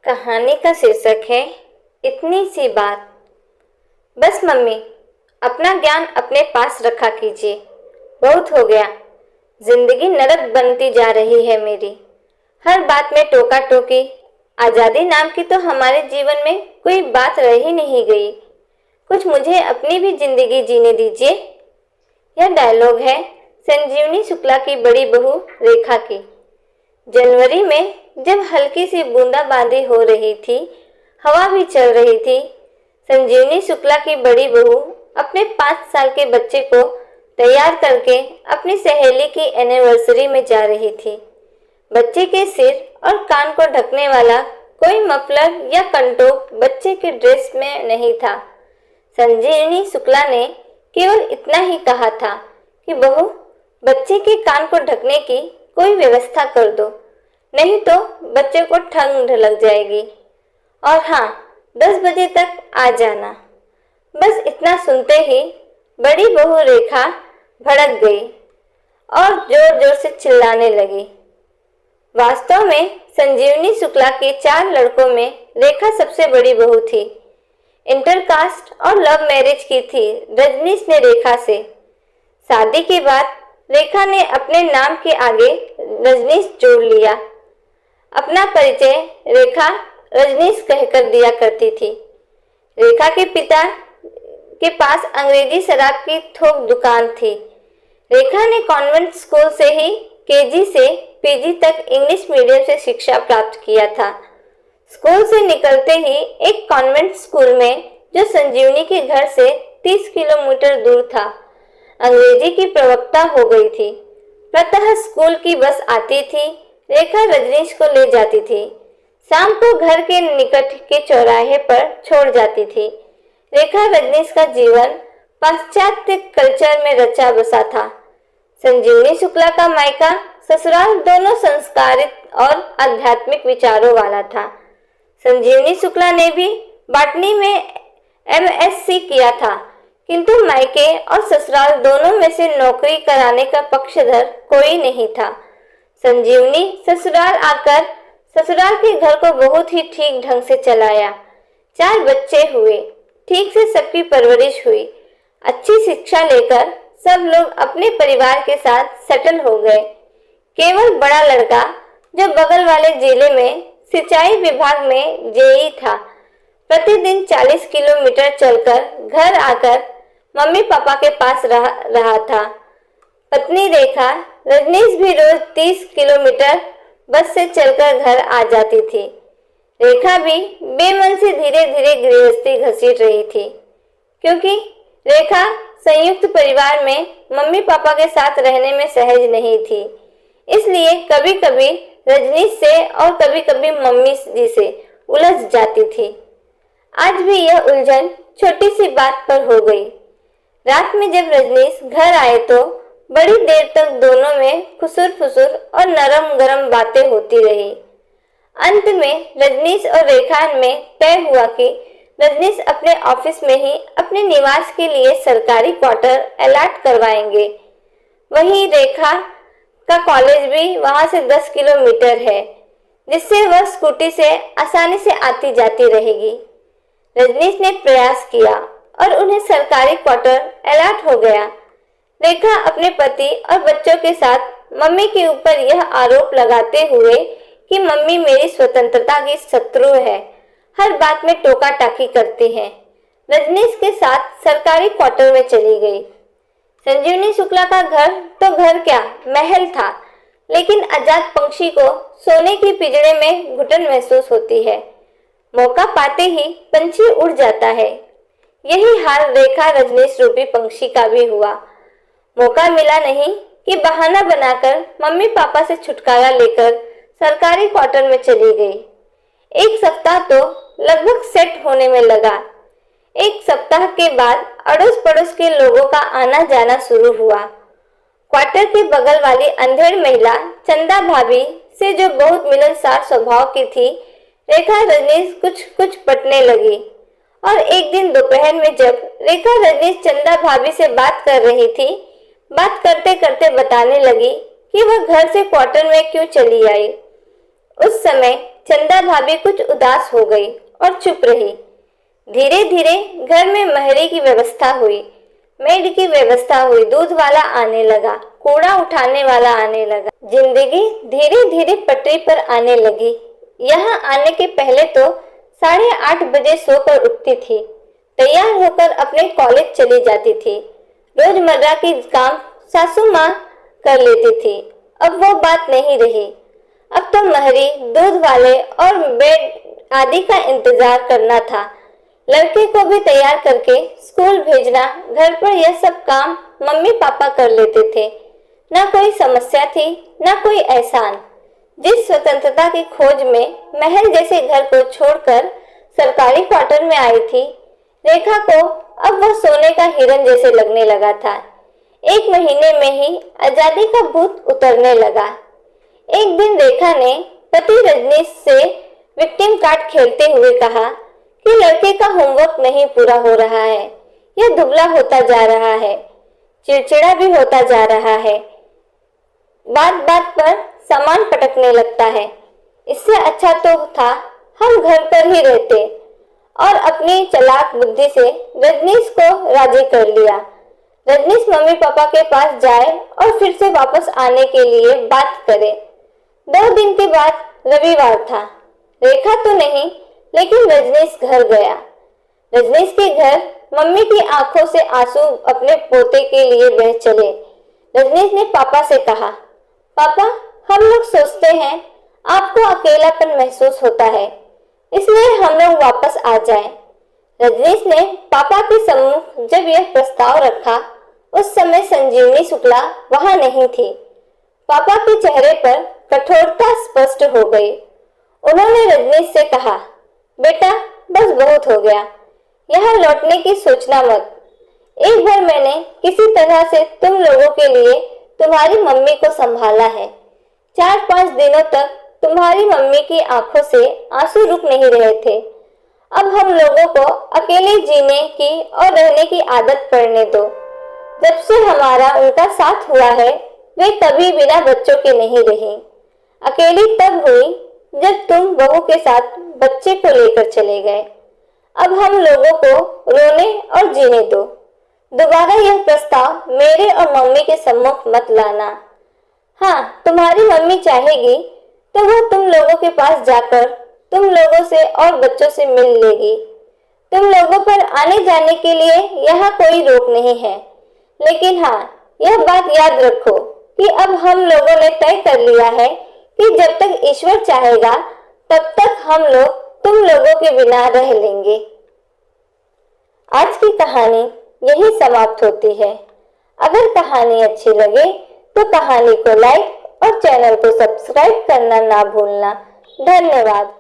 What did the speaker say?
कहानी का शीर्षक है इतनी सी बात। बस मम्मी, अपना ज्ञान अपने पास रखा कीजिए। बहुत हो गया। जिंदगी नरक बनती जा रही है मेरी। हर बात में टोका टोकी। आजादी नाम की तो हमारे जीवन में कोई बात रह ही नहीं गई। कुछ मुझे अपनी भी जिंदगी जीने दीजिए। यह डायलॉग है संजीवनी शुक्ला की बड़ी बहू रेखा की। जनवरी में जब हल्की सी बूंदाबांदी हो रही थी, हवा भी चल रही थी, संजीवनी शुक्ला की बड़ी बहू अपने 5 साल के बच्चे को तैयार करके अपनी सहेली की एनिवर्सरी में जा रही थी। बच्चे के सिर और कान को ढकने वाला कोई मफलर या कंटोक बच्चे के ड्रेस में नहीं था। संजीवनी शुक्ला ने केवल इतना ही कहा था कि बहू, बच्चे के कान को ढकने की कोई व्यवस्था कर दो, नहीं तो बच्चे को ठंड लग जाएगी। और हाँ, 10 बजे तक आ जाना। बस इतना सुनते ही बड़ी बहू रेखा भड़क गई और जोर जोर से चिल्लाने लगी। वास्तव में संजीवनी शुक्ला के 4 लड़कों में रेखा सबसे बड़ी बहू थी। इंटरकास्ट और लव मैरिज की थी रजनीश ने रेखा से। शादी के बाद रेखा ने अपने नाम के आगे रजनीश जोड़ लिया। अपना परिचय रेखा रजनीश कहकर दिया करती थी। रेखा के पिता के पास अंग्रेजी शराब की थोक दुकान थी। रेखा ने कॉन्वेंट स्कूल से ही केजी से पीजी तक इंग्लिश मीडियम से शिक्षा प्राप्त किया था। स्कूल से निकलते ही एक कॉन्वेंट स्कूल में, जो संजीवनी के घर से 30 किलोमीटर दूर था, अंग्रेजी की प्रवक्ता हो गई थी। प्रातः स्कूल की बस आती थी। रेखा रजनीश को ले जाती थी। शाम को घर के निकट के चौराहे पर छोड़ जाती थी। रेखा रजनीश का जीवन पाश्चात्य कल्चर में रचा बसा था। संजीवनी शुक्ला का मायका ससुराल दोनों संस्कारित और आध्यात्मिक विचारों वाला था। संजीवनी शुक्ला ने भी बॉटनी में एमएससी किया था, किंतु मायके और ससुराल दोनों में से नौकरी कराने का पक्षधर कोई नहीं था। संजीवनी ससुराल आकर ससुराल के घर को बहुत ही ठीक ढंग से चलाया। 4 बच्चे हुए। ठीक से सबकी परवरिश हुई। अच्छी शिक्षा लेकर सब लोग अपने परिवार के साथ सेटल हो गए। केवल बड़ा लड़का, जो बगल वाले जिले में सिंचाई विभाग में जेई था, प्रतिदिन 40 किलोमीटर चलकर घर आकर मम्मी पापा के पास रहा था। पत्नी रेखा रजनीश भी रोज 30 किलोमीटर बस से चलकर घर आ जाती थी। रेखा भी बेमन से धीरे धीरे गृहस्थी घसीट रही थी, क्योंकि रेखा संयुक्त परिवार में मम्मी पापा के साथ रहने में सहज नहीं थी। इसलिए कभी कभी रजनीश से और कभी कभी मम्मी जी से उलझ जाती थी। आज भी यह उलझन छोटी सी बात पर हो गई। रात में जब रजनीश घर आए तो बड़ी देर तक दोनों में खुसुर फुसुर और नरम गरम बातें होती रही। अंत में रजनीश और रेखा में तय हुआ कि रजनीश अपने ऑफिस में ही अपने निवास के लिए सरकारी क्वार्टर अलॉट करवाएंगे। वहीं रेखा का कॉलेज भी वहां से 10 किलोमीटर है, जिससे वह स्कूटी से आसानी से आती जाती रहेगी। रजनीश ने प्रयास किया और उन्हें सरकारी क्वार्टर अलॉट हो गया। रेखा अपने पति और बच्चों के साथ मम्मी के ऊपर यह आरोप लगाते हुए कि मम्मी मेरी स्वतंत्रता की शत्रु है, हर बात में टोका टाकी करती हैं, रजनीश के साथ सरकारी क्वार्टर में चली गई। संजीवनी शुक्ला का घर तो घर क्या, महल था, लेकिन आजाद पंछी को सोने की पिंजरे में घुटन महसूस होती है। मौका पाते ही पंछी उड़ जाता है। यही हाल रेखा रजनीश रूपी पंछी का भी हुआ। मौका मिला नहीं कि बहाना बनाकर मम्मी पापा से छुटकारा लेकर सरकारी क्वार्टर में चली गई। 1 सप्ताह तो लगभग सेट होने में लगा। 1 सप्ताह के बाद अड़ोस पड़ोस के लोगों का आना जाना शुरू हुआ। क्वार्टर के बगल वाली अंधेड़ महिला चंदा भाभी से, जो बहुत मिलनसार स्वभाव की थी, रेखा रजनीश कुछ पटने लगी। और एक दिन दोपहर में जब रेखा रजनीश चंदा भाभी से बात कर रही थी, बात करते करते बताने लगी कि वह घर से क्वार्टर में क्यों चली आई। उस समय चंदा भाभी कुछ उदास हो गई और चुप रही। धीरे धीरे घर में महरी की व्यवस्था हुई, मेड की व्यवस्था हुई, दूध वाला आने लगा, कूड़ा उठाने वाला आने लगा। जिंदगी धीरे धीरे पटरी पर आने लगी। यहाँ आने के पहले तो 8:30 बजे सोकर उठती थी, तैयार होकर अपने कॉलेज चली जाती थी। रोजमर्रा की काम सासू माँ कर लेती थी। अब वो बात नहीं रही। अब तो महरी, दूध वाले और बेड आदि का इंतजार करना था। लड़के को भी तैयार करके स्कूल भेजना, घर पर यह सब काम मम्मी पापा कर लेते थे। ना कोई समस्या थी, ना कोई एहसान। जिस स्वतंत्रता की खोज में महल जैसे घर को छोड़कर सरकारी क्वार्टर में आई थी, रेखा को अब वह सोने का हिरन जैसे लगने लगा था। 1 महीने में ही आजादी का भूत उतरने लगा। एक दिन रेखा ने पति रजनीश से विक्टिम कार्ड खेलते हुए कहा कि लड़के का होमवर्क नहीं पूरा हो रहा है, यह दुबला होता जा रहा है, चिड़चिड़ा भी होता जा रहा है, बात बात पर सामान पटकने लगता है। इससे अच्छा तो था हम घर पर ही रहते। और अपनी चालाक बुद्धि से रजनीश को राजी कर लिया। रजनीश मम्मी पापा के पास जाए और फिर से वापस आने के लिए बात करे। 2 दिन के बाद रविवार था। रेखा तो नहीं, लेकिन रजनीश घर गया। रजनीश के घर मम्मी की आंखों से आंसू अपने पोते के लिए बह चले। रजनीश ने पापा से कहा, पापा, हम लोग सोचते हैं आपको अकेलापन महसूस होता है, इसलिए हम लोग वापस आ जाएं। रजनीश ने पापा के सम्मुख जब यह प्रस्ताव रखा, उस समय संजीवनी शुक्ला वहां नहीं थी। पापा के चेहरे पर कठोरता स्पष्ट हो गई। उन्होंने रजनीश से कहा, बेटा, बस बहुत हो गया, यहाँ लौटने की सोचना मत। एक बार मैंने किसी तरह से तुम लोगों के लिए तुम्हारी मम्मी को संभाला है। 4-5 दिनों तक तुम्हारी मम्मी की आंखों से आंसू रुक नहीं रहे थे। अब हम लोगों को अकेले जीने की और रहने की आदत पड़ने दो। जब से हमारा उनका साथ हुआ है, वे कभी बिना बच्चों के नहीं रही। अकेली तब हुई जब तुम बहू के साथ बच्चे को लेकर चले गए। अब हम लोगों को रोने और जीने दो। दोबारा यह प्रस्ताव मेरे और मम्मी के सम्मुख मत लाना। हाँ, तुम्हारी मम्मी चाहेगी तो वह तुम लोगों के पास जाकर तुम लोगों से और बच्चों से मिल लेगी। तुम लोगों पर आने जाने के लिए यहाँ कोई रोक नहीं है। लेकिन हाँ, यह बात याद रखो कि अब हम लोगों ने तय कर लिया है कि जब तक ईश्वर चाहेगा तब तक हम लोग तुम लोगों के बिना रह लेंगे। आज की कहानी यही समाप्त होती है। अगर कहानी अच्छी लगे तो कहानी को लाइक और चैनल को सब्सक्राइब करना ना भूलना। धन्यवाद।